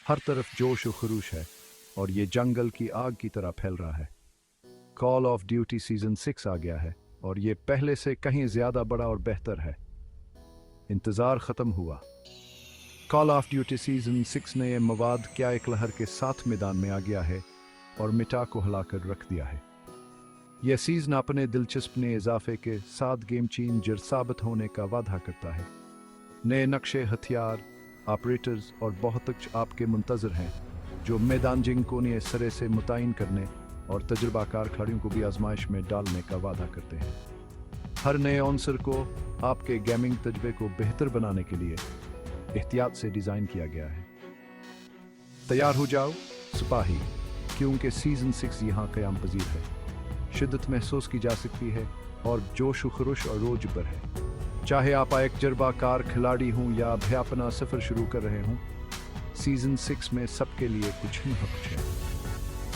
हर तरफ जोश व खरूश है और ये जंगल की आग की तरह फैल रहा है। कॉल ऑफ ड्यूटी सीजन 6 आ गया है और ये पहले से कहीं ज्यादा बड़ा और बेहतर है। इंतजार खत्म हुआ। कॉल ऑफ ड्यूटी सीजन 6 ने यह मवाद क्या एक लहर के साथ मैदान में आ गया है और मिटा को हिलाकर रख दिया है। यह सीजन अपने दिलचस्प नए इजाफे के साथ गेम चेंजर साबित होने का वादा करता है। नए नक्शे, हथियार, ऑपरेटर्स और बहुत कुछ आपके मुंतजर हैं जो मैदान जिंग को नए सिरे से मुतय्यन करने और तजुर्बाकार खिलाड़ियों को भी आजमाइश में डालने का वादा करते हैं। हर नए अनसर को आपके गेमिंग तजर्बे को बेहतर बनाने के लिए एहतियात से डिज़ाइन किया गया है। तैयार हो जाओ सिपाही, क्योंकि सीजन 6 यहाँ क़याम पजीर है। शिद्दत महसूस की जा सकती है और जोश व खरोश और रोज पर है। चाहे आप एक तजुर्बाकार खिलाड़ी हों या अपना सफ़र शुरू कर रहे हों, सीजन 6 में सबके लिए कुछ ही कुछ है।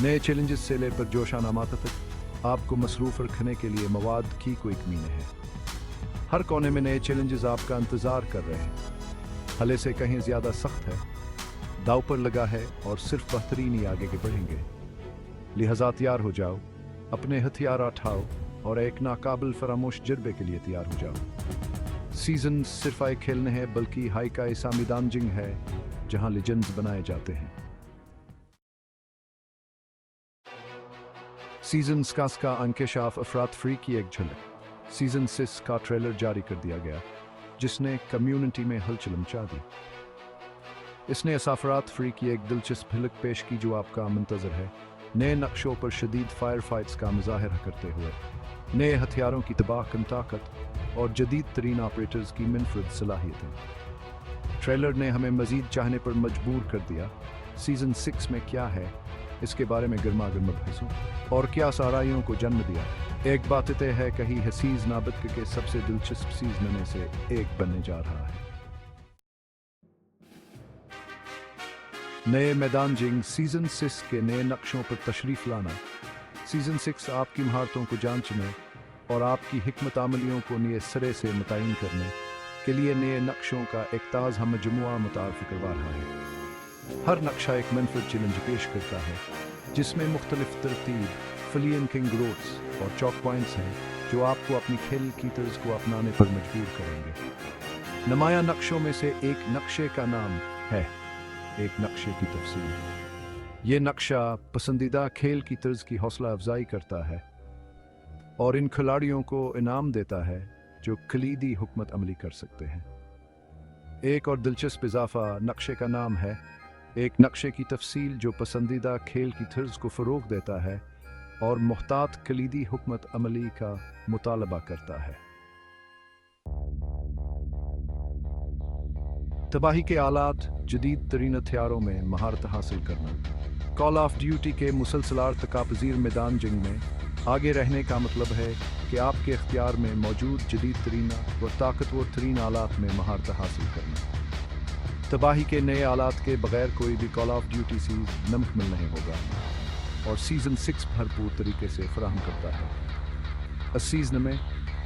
नए चैलेंजेस से लेकर जोशाना माता तक आपको मसरूफ़ रखने के लिए मवाद की कोई कमी नहीं है। हर कोने में नए चैलेंजेस आपका इंतज़ार कर रहे हैं। हले से कहीं ज़्यादा सख्त है, दाव पर लगा है और सिर्फ बेहतरीन ही आगे के बढ़ेंगे। लिहाजा तैयार हो जाओ, अपने हथियार उठाओ और एक नाकाबिल फरामोश जज्बे के लिए तैयार हो जाओ। सीजन सिर्फ एक खेल नहीं है, बल्कि हाई का ऐसा मैदान जिंग है जहां लेजेंड्स बनाए जाते हैं। सीजन 7 का अंकेशाफ अफरात फ्री की एक झलक सीजन 6 का ट्रेलर जारी कर दिया गया, जिसने कम्युनिटी में हलचल मचा दी। इसने अफरात फ्री की एक दिलचस्प झलक पेश की जो आपका मुंतजर है। नए नक्शों पर शदीद फायर फाइट्स का मुजाहरा करते हुए, नए हथियारों की तबाहकुन ताकत और जदीद तरीन ऑपरेटर्स की मुनफरद सलाहियतें। ट्रेलर ने हमें मजीद चाहने पर मजबूर कर दिया। सीजन 6 में क्या है, इसके बारे में गर्मा-गर्म बहसों और क्या साराइयों को जन्म दिया। एक बात तय है, कहीं हसीज नाबिक के सबसे दिलचस्प सीजन में से एक बनने जा रहा है। नए मैदान जिंग सीजन 6 के नए नक्शों पर तशरीफ लाना। सीजन 6 आपकी महारतों को जांचने और आपकी हिकमत अमलियों को नए सिरे से मुतय्यन करने के लिए नए नक्शों का एक ताज़ा मजमुआ मुतारफ़ करवा रहा है। हर नक्शा एक मुनफरद चैलेंज पेश करता है, जिसमें मुख्तलिफ तरतीब, फ्लियन किंग रोड्स और चौक पॉइंट्स हैं जो आपको अपनी खेल की तर्ज को अपनाने पर मजबूर करेंगे। नुमाया नक्शों में से एक नक्शे का नाम है एक नक्शे की तफसील। ये नक्शा पसंदीदा खेल की तर्ज की हौसला अफजाई करता है और इन खिलाड़ियों को इनाम देता है जो कलीदी हुकमत अमली कर सकते हैं। एक और दिलचस्प इजाफा नक्शे का नाम है एक नक्शे की तफसील, जो पसंदीदा खेल की तर्ज को फ़रोग देता है और मुहतात कलीदी हुकमत अमली का मुतालबा करता है। तबाही के आलात, जदीद तरीन हथियारों में महारत हासिल करना। कॉल ऑफ ड्यूटी के मुसलसल तकापज़ीर मैदान जिंग में आगे रहने का मतलब है कि आपके इख्तियार में मौजूद जदीद तरीन व ताकतवर तरीन आलात में महारत हासिल करना। तबाही के नए आलात के बगैर कोई भी कॉल ऑफ ड्यूटी सीज़न मुकम्मल नहीं होगा और सीजन 6 भरपूर तरीके से फराहम करता है। इस सीजन में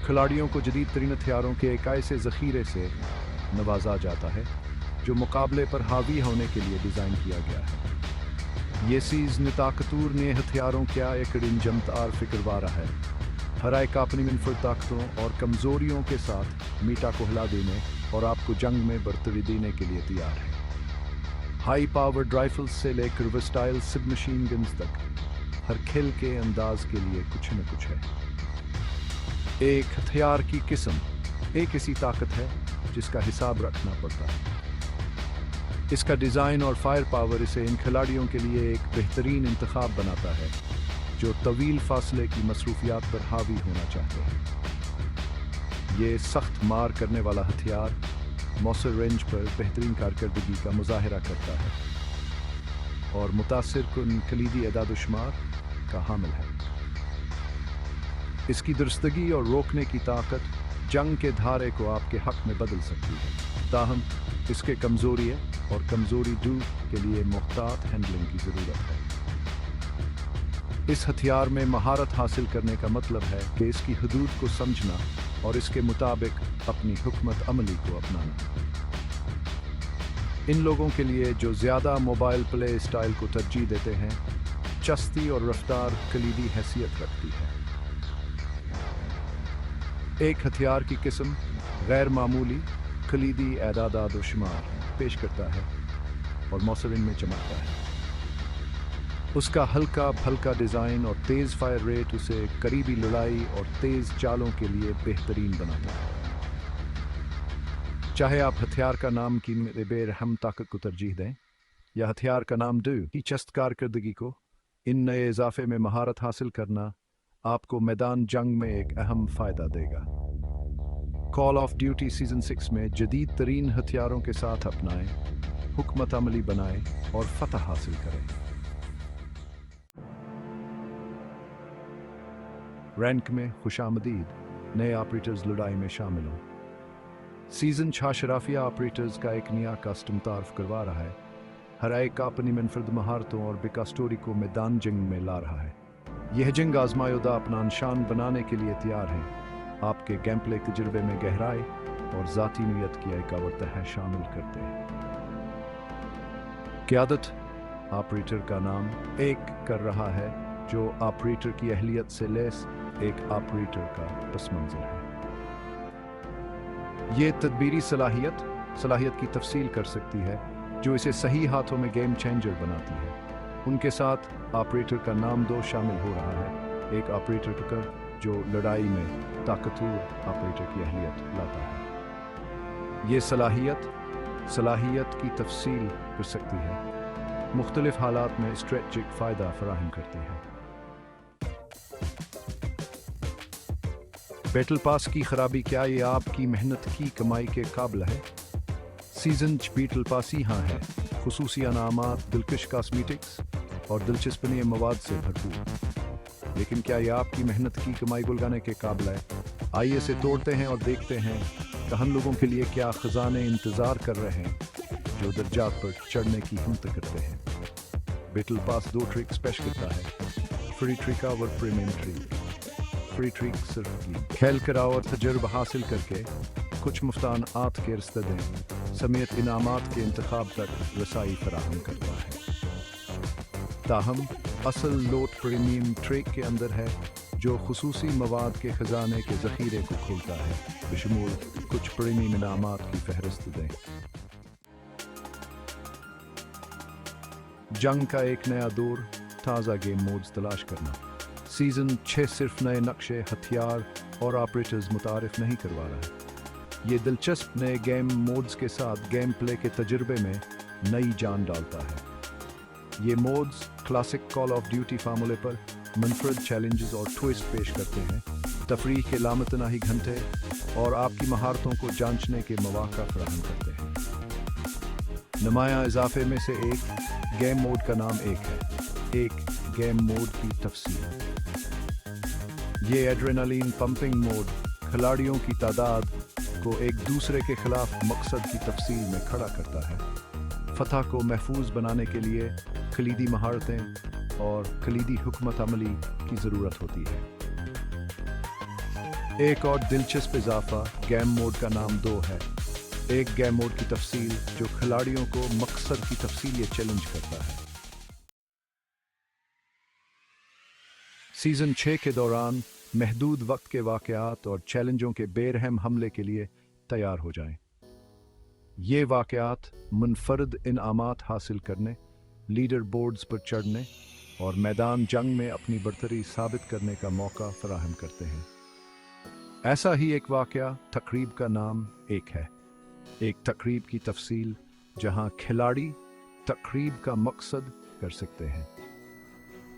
खिलाड़ियों को जदीद तरीन हथियारों के एक ऐसे ज़ख़ीरे से नवाजा जाता है जो मुकाबले पर हावी होने के लिए डिज़ाइन किया गया है। ये सीज़न ताकतूर नए हथियारों क्या एक जमतार फिक्रवा रहा है। हर एक अपनी मुनफरद ताकतों और कमज़ोरियों के साथ मीटा को हिला देने और आपको जंग में बरतरी देने के लिए तैयार है। हाई पावर्ड राइफल्स से लेकर वर्सटाइल सब मशीन गन्स तक, हर खेल के अंदाज के लिए कुछ न कुछ है। एक हथियार की किस्म एक ऐसी ताकत है जिसका हिसाब रखना पड़ता है। इसका डिज़ाइन और फायर पावर इसे इन खिलाड़ियों के लिए एक बेहतरीन इंतखाब बनाता है जो तवील फासले की मसरूफियात पर हावी होना चाहते हैं। ये सख्त मार करने वाला हथियार मौसर रेंज पर बेहतरीन कारकर्दगी का मुजाहरा करता है और मुतासिर कुन कलीदी अदाद-ओ-शुमार का हामिल है। इसकी दुरुस्तगी और रोकने की ताकत जंग के धारे को आपके हक में बदल सकती है। ताहम इसके कमज़ोरी और कमज़ोरी दूर के लिए मुख्तात हैंडलिंग की ज़रूरत है। इस हथियार में महारत हासिल करने का मतलब है कि इसकी हदूद को समझना और इसके मुताबिक अपनी हुकमत अमली को अपनाना। इन लोगों के लिए जो ज़्यादा मोबाइल प्ले स्टाइल को तरजीह देते हैं, चस्ती और रफ्तार कलीदी हैसियत रखती है। एक हथियार की किस्म गैर मामूली कलीदी एदादाद व शुमार पेश करता है और मौसरिन में चमकता है। उसका हल्का फल्का डिज़ाइन और तेज़ फायर रेट उसे करीबी लड़ाई और तेज़ चालों के लिए बेहतरीन बनाता है। चाहे आप हथियार का नाम की बेरहम ताकत को तरजीह दें या हथियार का नाम दो की चस्त कारकर्दगी को, इन नए इजाफे में महारत हासिल करना आपको मैदान जंग में एक अहम फ़ायदा देगा। कॉल ऑफ ड्यूटी सीज़न 6 में जदीद तरीन हथियारों के साथ अपनाएं, हुकमत अमली बनाएं और फतह हासिल करें। रैंक में खुशामदीद, नए ऑपरेटर्स लड़ाई में शामिल हों। सीज़न 6 शराफिया ऑपरेटर्स का एक नया कस्टम तारफ करवा रहा है। हर एक अपनी मनफरद महारतों और बिका स्टोरी को मैदान जंग में ला रहा है। यह जंग आजमायोदा अपना निशान बनाने के लिए तैयार हैं। आपके गेम प्ले तजुर्बे में गहराई और ज़ाती नीयत की एक आवरतह शामिल करते हैं। क़यादत ऑपरेटर का नाम एक कर रहा है, जो ऑपरेटर की अहलियत से लैस एक ऑपरेटर का पस मंज़र है। ये तदबीरी सलाहियत की तफसील कर सकती है, जो इसे सही हाथों में गेम चेंजर बनाती है। उनके साथ ऑपरेटर का नाम 2 शामिल हो रहा है, एक ऑपरेटर टुकर जो लड़ाई में ताकतवर ऑपरेटर की अहलियत लाता है। ये सलाहियत की तफसील कर सकती है, मुख्तलिफ हालात में स्ट्रेटजिक फ़ायदा फराहम करती है। बैटल पास की खराबी क्या ये आपकी मेहनत की कमाई के काबिल है? सीजन बैटल पास यहाँ है, खुसूसी अनामात, दिलकश कॉस्मेटिक्स और दिलचस्पनीय मवाद से भरपूर। लेकिन क्या ये आपकी मेहनत की कमाई गुलगाने के काबिल है? आइए इसे तोड़ते हैं और देखते हैं कि हम लोगों के लिए क्या खजाने इंतज़ार कर रहे हैं, जो दर्जात पर चढ़ने की हिम्मत करते हैं। बैटल पास 2 ट्रिक्स पेश करता है, फ्री ट्रिक और प्रीमियम ट्रिक। फ्री ट्रिक सिर्फ खेल कराओ और तजुर्बा हासिल करके कुछ मुफ्तान आत के रस्ते दें समेत इनामात के इंतखाब तक रसाई फराहम करता है। ताहम असल लोट प्रीमियम ट्रिक के अंदर है, जो खुसूसी मवाद के खजाने के ज़ख़ीरे को खोलता है, बशमूल कुछ प्रीमियम इनामात की फहरिस्त दें। जंग का एक नया दौर, ताज़ा गेम मोड्स तलाश करना। सीज़न 6 सिर्फ नए नक्शे, हथियार और ऑपरेटर्स मुतारिफ नहीं करवा रहा है। ये दिलचस्प नए गेम मोड्स के साथ गेम प्ले के तजुर्बे में नई जान डालता है। ये modes classic call of duty फार्मूले पर मुनफरद चैलेंजेस और ट्विस्ट पेश करते हैं, तफरीह के लामतनाही घंटे और आपकी महारतों को जांचने के मौका फराहम करते हैं। नुमाया इजाफे में से एक गेम मोड का नाम एक है। एक गेम मोड की तफसील। ये एड्रेनालिन पंपिंग मोड खिलाड़ियों की तादाद को एक दूसरे के खिलाफ मकसद की तफसील में खड़ा करता है। फतह को महफूज बनाने के लिए कलीदी महारतें और कलीदी हुकमत अमली की ज़रूरत होती है। एक और दिलचस्प इजाफा गेम मोड का नाम 2 है। एक गेम मोड की तफसील जो खिलाड़ियों को मकसद की तफसील चैलेंज करता है। सीज़न 6 के दौरान महदूद वक्त के वाक़यात और चैलेंजों के बेरहम हमले के लिए तैयार हो जाएं। ये वाक़यात मुनफरद इनामात हासिल करने, लीडर बोर्ड्स पर चढ़ने और मैदान जंग में अपनी बरतरी साबित करने का मौका फराहम करते हैं। ऐसा ही एक वाक़या तकरीब का नाम एक है। एक तकरीब की तफसील जहां खिलाड़ी तकरीब का मकसद कर सकते हैं।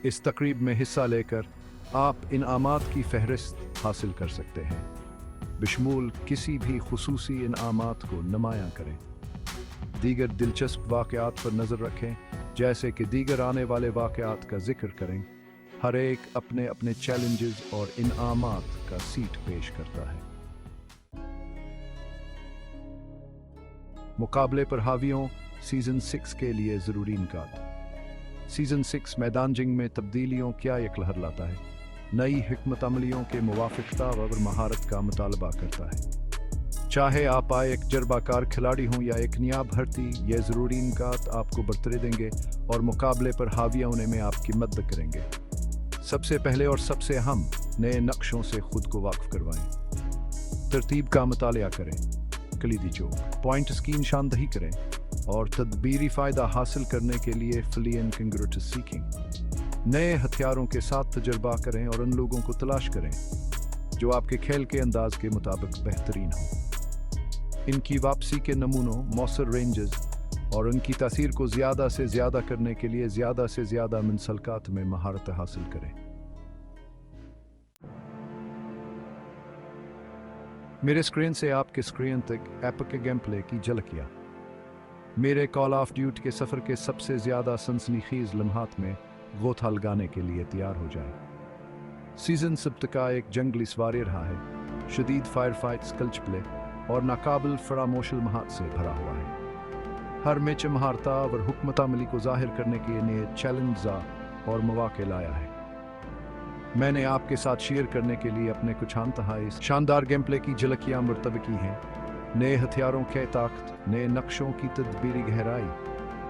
इस तकरीब में हिस्सा लेकर आप इनामात की फहरिस्त हासिल कर सकते हैं, बशमूल किसी भी खुसूसी इनामात को नुमायां करें। दीगर दिलचस्प वाक़यात पर नज़र रखें, जैसे कि दीगर आने वाले वाक़यात का जिक्र करें। हर एक अपने अपने चैलेंजेस और इनामात का सीट पेश करता है। मुकाबले पर हावियों सीज़न 6 के लिए ज़रूरी निकात। सीज़न 6 मैदान जंग में तब्दीलियों क्या यकलहर लाता है, नई हिकमत अमलियों के मुवाफिकता और महारत का मुतालबा करता है। चाहे आप आए एक जर्बाकार खिलाड़ी हों या एक नया भर्ती, ये ज़रूरी निकात आपको बरतरे देंगे और मुकाबले पर हाविया होने में आपकी मदद करेंगे। सबसे पहले और सबसे अहम, नए नक्शों से खुद को वाकिफ करवाएं। तरतीब का मुतालिया करें, कलीदी चौक पॉइंट्स की निशानदही करें और तदबीरी फ़ायदा हासिल करने के लिए फ्लियन कंग्रेटस सीखें। नए हथियारों के साथ तजर्बा करें और उन लोगों को तलाश करें जो आपके खेल के अंदाज के मुताबिक बेहतरीन हों। इनकी वापसी के नमूनों, मौसर रेंजेस और उनकी तासीर को ज़्यादा से ज़्यादा करने के लिए ज़्यादा से ज़्यादा मंसलकात में महारत हासिल करें। मेरे स्क्रीन से आपके स्क्रीन तक एपिक गेम प्ले की झलकियां। मेरे कॉल ऑफ ड्यूटी के सफ़र के सबसे ज़्यादा सनसनीखेज़ लम्हात में गोथा लगाने के लिए तैयार हो जाएं। सीज़न सब्त का एक जंगली सवारी रहा है, शदीद फायर फाइट्स, कल्च प्ले और नाकाबिल फरामोशल महात से भरा हुआ है। हर मैच महारता और हुकमत अमली को जाहिर करने के लिए चैलेंज और मौके लाया है। मैंने आपके साथ शेयर करने के लिए अपने कुछ अंतहाई शानदार गेम प्ले की झलकियां मुर्तब की हैं। नए हथियारों के ताकत, नए नक्शों की तदबीरी गहराई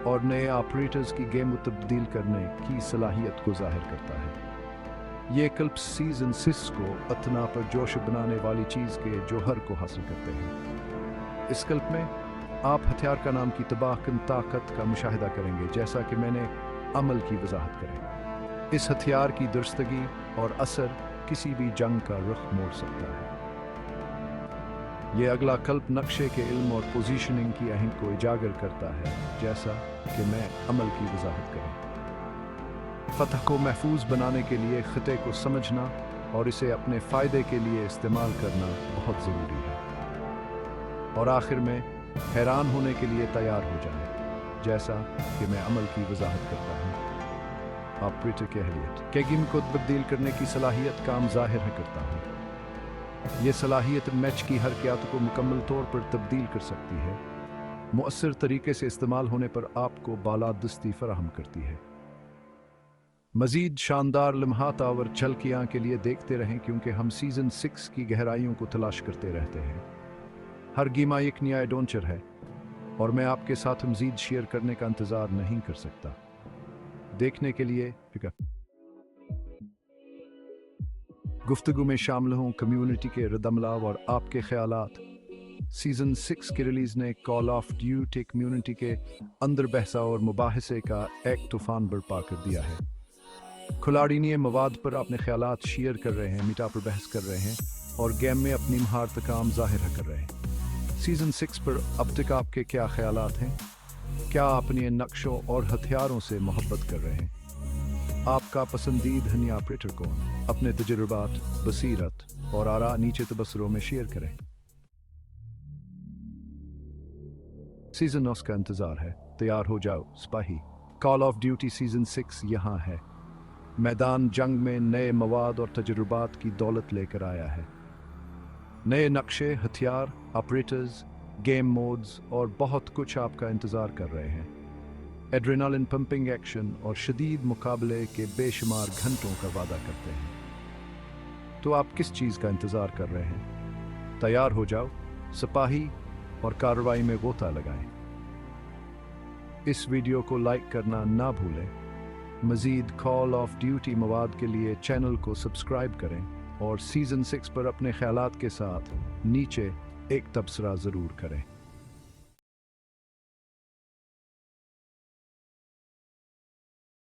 और नए ऑपरेटर्स की गेम को तब्दील करने की सलाहियत को जाहिर करता है। ये क्लिप सीजन 6 को अतना पर जोश बनाने वाली चीज़ के जौहर को हासिल करते हैं। इस क्लिप में आप हथियार का नाम की तबाहकुन ताकत का मुशाहिदा करेंगे, जैसा कि मैंने अमल की वजाहत करें। इस हथियार की दुरुस्तगी और असर किसी भी जंग का रुख मोड़ सकता है। यह अगला क्लिप नक्शे के इल्म और पोजीशनिंग की अहम को उजागर करता है, जैसा कि मैं अमल की वजाहत करें। फतह को महफूज बनाने के लिए खिते को समझना और इसे अपने फ़ायदे के लिए इस्तेमाल करना बहुत ज़रूरी है। और आखिर में हैरान होने के लिए तैयार हो जाएं, जैसा कि मैं अमल की वजाहत करता हूँ। ऑपरेटर की अहलियत के गेम को तब्दील करने की सलाहियत काम ज़ाहिर करता हूँ। यह सलाहियत मैच की हरकत को मुकम्मल तौर पर तब्दील कर सकती है। मुअस्सर तरीके से इस्तेमाल होने पर आपको बालादस्ती फराहम करती है। मज़ीद शानदार लम्हात और झलकियाँ के लिए देखते रहें, क्योंकि हम सीज़न 6 की गहराइयों को तलाश करते रहते हैं। हर गेमा एक नया एडवेंचर है और मैं आपके साथ मज़ीद शेयर करने का इंतज़ार नहीं कर सकता। देखने के लिए फिक्र गुफ्तगू में शामिल हों कम्युनिटी के रदमलाव और आपके ख़यालात। सीज़न 6 की रिलीज़ ने कॉल ऑफ ड्यूटी कम्युनिटी के अंदर बहसा और मुबाहिसे का एक तूफ़ान बर्पा कर दिया है। खिलाड़ियाँ मवाद पर अपने ख़यालात शेयर कर रहे हैं, मीटा पर बहस कर रहे हैं और गेम में अपनी महारत काम ज़ाहिर कर रहे हैं। सीज़न 6 पर अब तक आपके क्या ख़यालात हैं? क्या आप अपने नक्शों और हथियारों से मोहब्बत कर रहे हैं? आपका पसंदीदा नया ऑपरेटर कौन? अपने तजुर्बात, बसीरत और आरा नीचे तबसरों में शेयर करें। सीज़न 9 का इंतज़ार है, तैयार हो जाओ सिपाही। कॉल ऑफ ड्यूटी सीज़न 6 यहाँ है। मैदान जंग में नए मवाद और तजुर्बात की दौलत लेकर आया है। नए नक्शे, हथियार, ऑपरेटर्स, गेम मोड्स और बहुत कुछ आपका इंतज़ार कर रहे हैं। एड्रेनालिन पंपिंग एक्शन और शदीद मुकाबले के बेशुमार घंटों का वादा करते हैं। तो आप किस चीज़ का इंतज़ार कर रहे हैं? तैयार हो जाओ सिपाही और कार्रवाई में गोता लगाएं। इस वीडियो को लाइक करना ना भूलें। मज़ीद कॉल ऑफ ड्यूटी मवाद के लिए चैनल को सब्सक्राइब करें और सीज़न 6 पर अपने ख़यालात के साथ नीचे एक तबसरा ज़रूर करें।